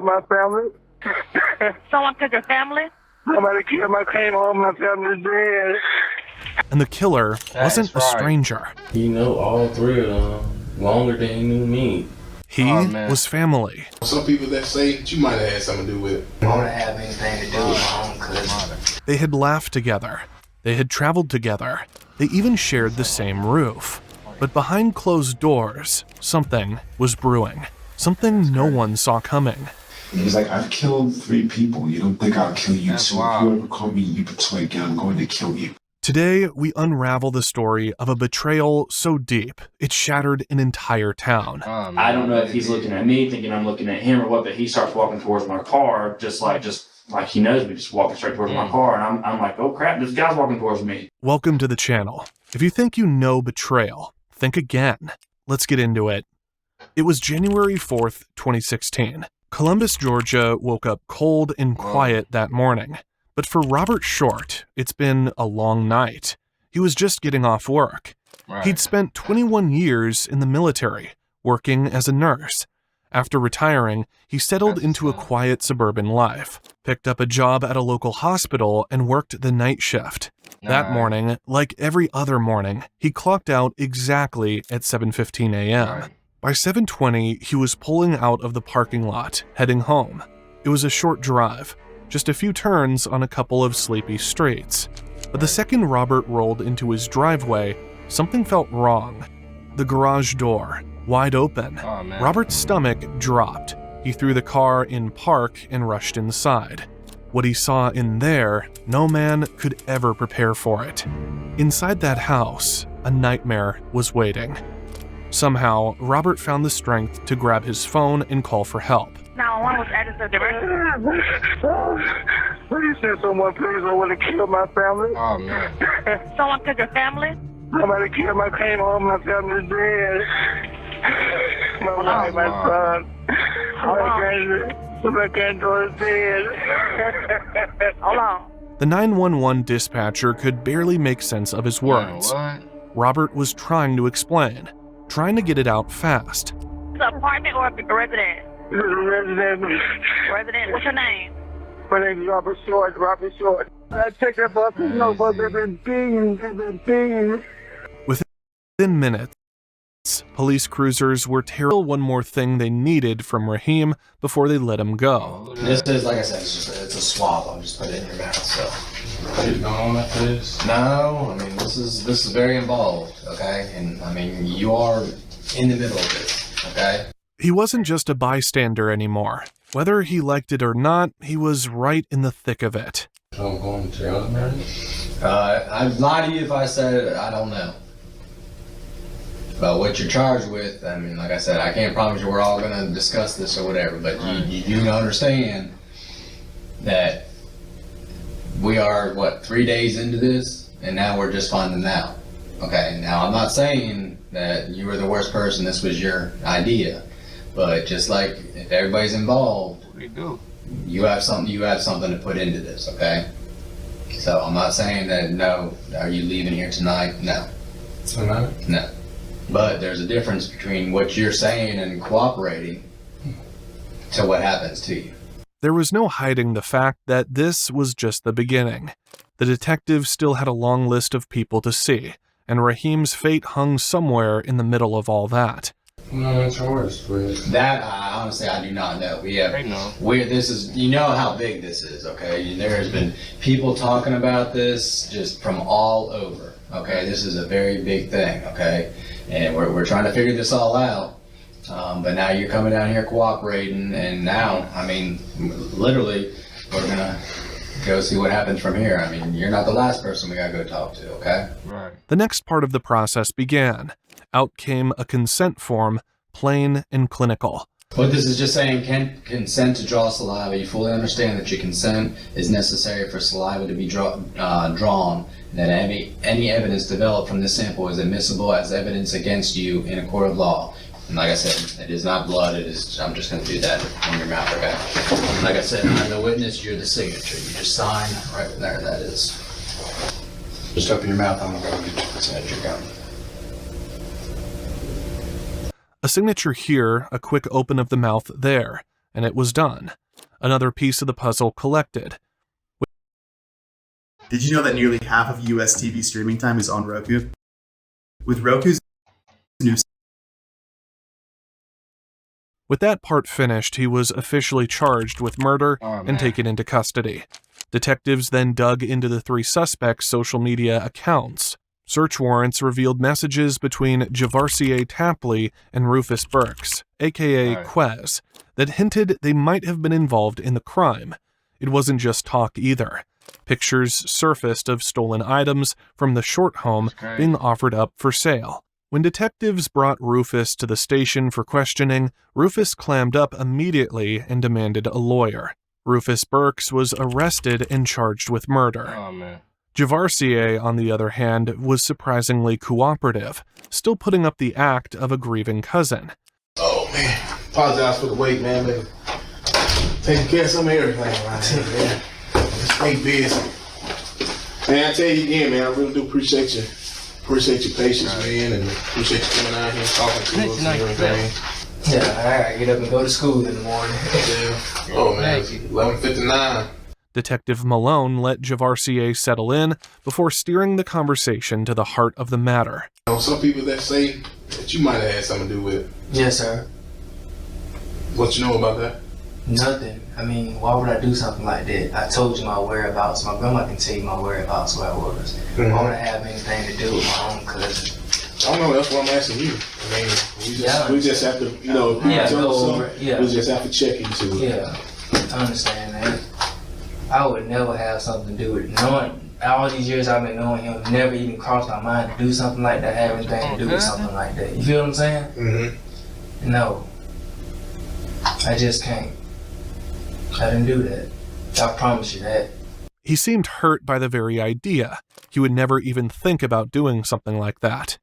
My family. Someone killed your family? Somebody killed my came home, my family's dead. And the killer wasn't a stranger. He knew all three of them longer than he knew me. He was family. Some people that say that you might have had something to do with it. I don't have anything to do with my own cousin. They had laughed together. They had traveled together. They even shared the same roof. But behind closed doors, something was brewing. Something no one saw coming. He's like, I've killed 3 people. You don't think I'll kill you? So if you ever call me you betray again, I'm going to kill you. Today, we unravel the story of a betrayal so deep, it shattered an entire town. I don't know if he's looking at me, thinking I'm looking at him or what, but he starts walking towards my car, just like he knows me, just walking straight towards my car. And I'm like, oh crap, this guy's walking towards me. Welcome to the channel. If you think you know betrayal, think again. Let's get into it. It was January 4th, 2016. Columbus, Georgia woke up cold and quiet that morning. But for Robert Short, it's been a long night. He was just getting off work. He'd spent 21 years in the military, working as a nurse. After retiring, he settled into a quiet suburban life, picked up a job at a local hospital, and worked the night shift. That morning, like every other morning, he clocked out exactly at 7:15 a.m. By 7:20, he was pulling out of the parking lot, heading home. It was a short drive, just a few turns on a couple of sleepy streets. But the second Robert rolled into his driveway, something felt wrong. The garage door, wide open. Robert's stomach dropped. He threw the car in park and rushed inside. What he saw in there, no man could ever prepare for it. Inside that house, a nightmare was waiting. Somehow, Robert found the strength to grab his phone and call for help. 911 was added to the Please send someone, please. I want to kill my family. Someone killed your family? Somebody killed my came home, my family's dead. My wife, my son. My granddaughter's dead. Hold on. The 911 dispatcher could barely make sense of his words. Robert was trying to explain, trying to get it out fast. It's an apartment or a residence? This is a resident. Resident. What's your name? My name is Robert Short. Robert Short. I checked that bus, but they've been being. Within minutes, police cruisers were terrible. One more thing they needed from Raheem before they let him go. This is, like I said, it's a swab. I'm just putting it in your mouth, so. Are you going after this? No, I mean, this is very involved, okay? And, I mean, you are in the middle of this, okay? He wasn't just a bystander anymore. Whether he liked it or not, he was right in the thick of it. So I'm going to jail, man? I'd lie to you if I said I don't know. But what you're charged with, I mean, like I said, I can't promise you we're all going to discuss this or whatever, but you do understand that we are, 3 days into this, and now we're just finding out. Okay, now I'm not saying that you were the worst person, this was your idea, but just like if everybody's involved, you have something to put into this, okay? So I'm not saying that, no, are you leaving here tonight? No. Tonight? No. But there's a difference between what you're saying and cooperating to what happens to you. There was no hiding the fact that this was just the beginning. The detective still had a long list of people to see, and Raheem's fate hung somewhere in the middle of all that. No, it's yours. That, honestly, I do not know. You know how big this is, okay? There has been people talking about this just from all over, okay? This is a very big thing, okay? And we're trying to figure this all out. But now you're coming down here cooperating, and now, I mean, literally, we're gonna go see what happens from here. I mean, you're not the last person we gotta go talk to, okay? Right. The next part of the process began. Out came a consent form, plain and clinical. What this is just saying, consent to draw saliva. You fully understand that your consent is necessary for saliva to be drawn, and that any evidence developed from this sample is admissible as evidence against you in a court of law. And like I said, it is not blood, it is, I'm just going to do that on your mouth, okay? Like I said, I'm the witness, you're the signature. You just sign right there, that is. Just open your mouth, I'm going to go get your signature gun. A signature here, a quick open of the mouth there. and it was done. Another piece of the puzzle collected. Did you know that nearly half of US TV streaming time is on Roku? With Roku's new... With that part finished, he was officially charged with murder and taken into custody. Detectives then dug into the 3 suspects' social media accounts. Search warrants revealed messages between Javarcier Tapley and Rufus Burks, aka Quez, that hinted they might have been involved in the crime. It wasn't just talk either. Pictures surfaced of stolen items from the Short home being offered up for sale. When detectives brought Rufus to the station for questioning, Rufus clammed up immediately and demanded a lawyer. Rufus Burks was arrested and charged with murder. Javarcier, on the other hand, was surprisingly cooperative, still putting up the act of a grieving cousin. Oh, man. Apologize for the wait, man. Been taking care of some of everything around here, man. Stay busy. Man, I tell you again, man, I really do appreciate you. Appreciate your patience, man, and appreciate you coming out here and talking to us and everything. Yeah, I gotta get up and go to school in the morning. Yeah. Oh, man, it's 11:59. Detective Malone let Javarcier settle in before steering the conversation to the heart of the matter. You know, some people that say that you might have had something to do with it. Yes, sir. What you know about that? Nothing. I mean, why would I do something like that? I told you my whereabouts. My grandma can tell you my whereabouts where I was. Mm-hmm. Why would I have anything to do with my own cousin? I don't know. That's what I'm asking you. I mean, we just have to, you know, tell us something. We just have to check into it. Yeah, I understand that. I would never have something to do with it. Knowing all these years I've been knowing him, never even crossed my mind to do something like that, have anything to do with something like that. You feel what I'm saying? Mm-hmm. No. I just can't. I didn't do that. I promise you that. He seemed hurt by the very idea. He would never even think about doing something like that.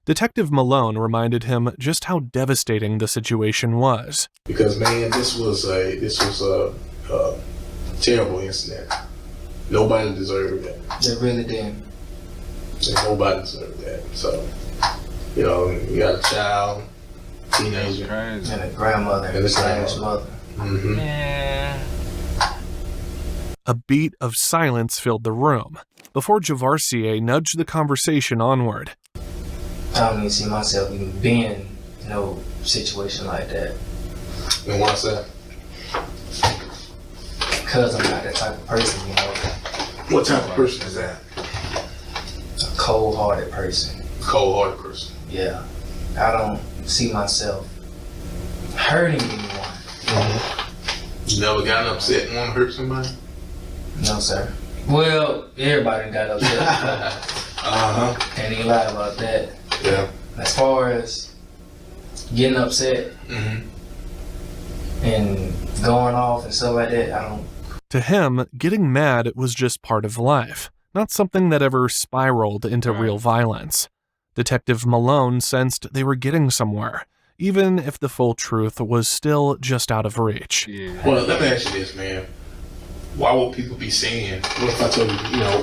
Detective Malone reminded him just how devastating the situation was. Because, man, this was a terrible incident. Nobody deserved that. They really didn't. And nobody deserved that. So, you know, you got a child, teenager, and a grandmother, and a mother. Mm-hmm. A beat of silence filled the room before Javarcier nudged the conversation onward. I don't even see myself even being in no situation like that. And why's that? Because I'm not that type of person, you know. What type of person is that? A cold-hearted person. Cold-hearted person. Yeah. I don't see myself hurting anyone. Mm-hmm. You never gotten upset and want to hurt somebody? No, sir. Well, everybody got upset. Uh-huh. Can't even lie about that. Yeah. As far as getting upset and going off and stuff like that, I don't. To him, getting mad was just part of life, not something that ever spiraled into real violence. Detective Malone sensed they were getting somewhere, even if the full truth was still just out of reach. Yeah. Well, let me ask you this, man. Why would people be saying, what if I told you, you know,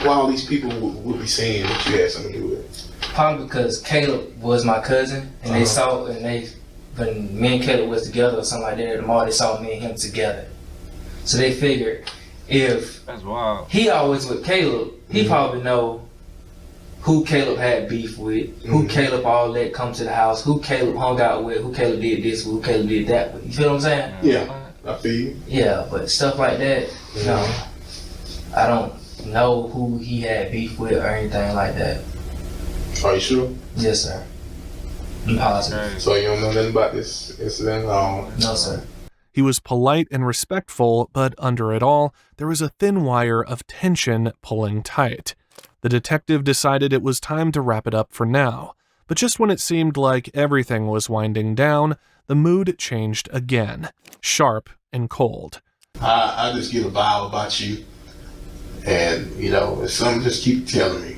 why all these people would be saying that you had something to do with it? Probably because Caleb was my cousin, and they saw, and when me and Caleb was together or something like that at the mall, they saw me and him together. So they figured if he always with Caleb, he probably know who Caleb had beef with, who Caleb all let come to the house, who Caleb hung out with, who Caleb did this with, who Caleb did that with. You feel what I'm saying? Yeah, I feel you. Yeah, but stuff like that, no. I don't know who he had beef with or anything like that. Are you sure? Yes, sir. I'm positive. So you don't know nothing about this incident? No, sir. He was polite and respectful, but under it all, there was a thin wire of tension pulling tight. The detective decided it was time to wrap it up for now, but just when it seemed like everything was winding down, the mood changed again, sharp and cold. I just get a vibe about you, and, you know, if something just keep telling me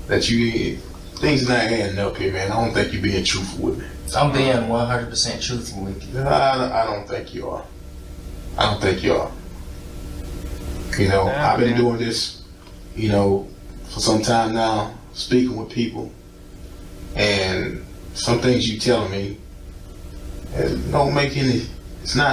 that things not adding up here, man. I don't think you're being truthful with me. I'm being 100% truthful with you. I don't think you are. I don't think you are. You know, I've been doing this, you know, for some time now, speaking with people, and some things you telling me, It don't make any. It's not.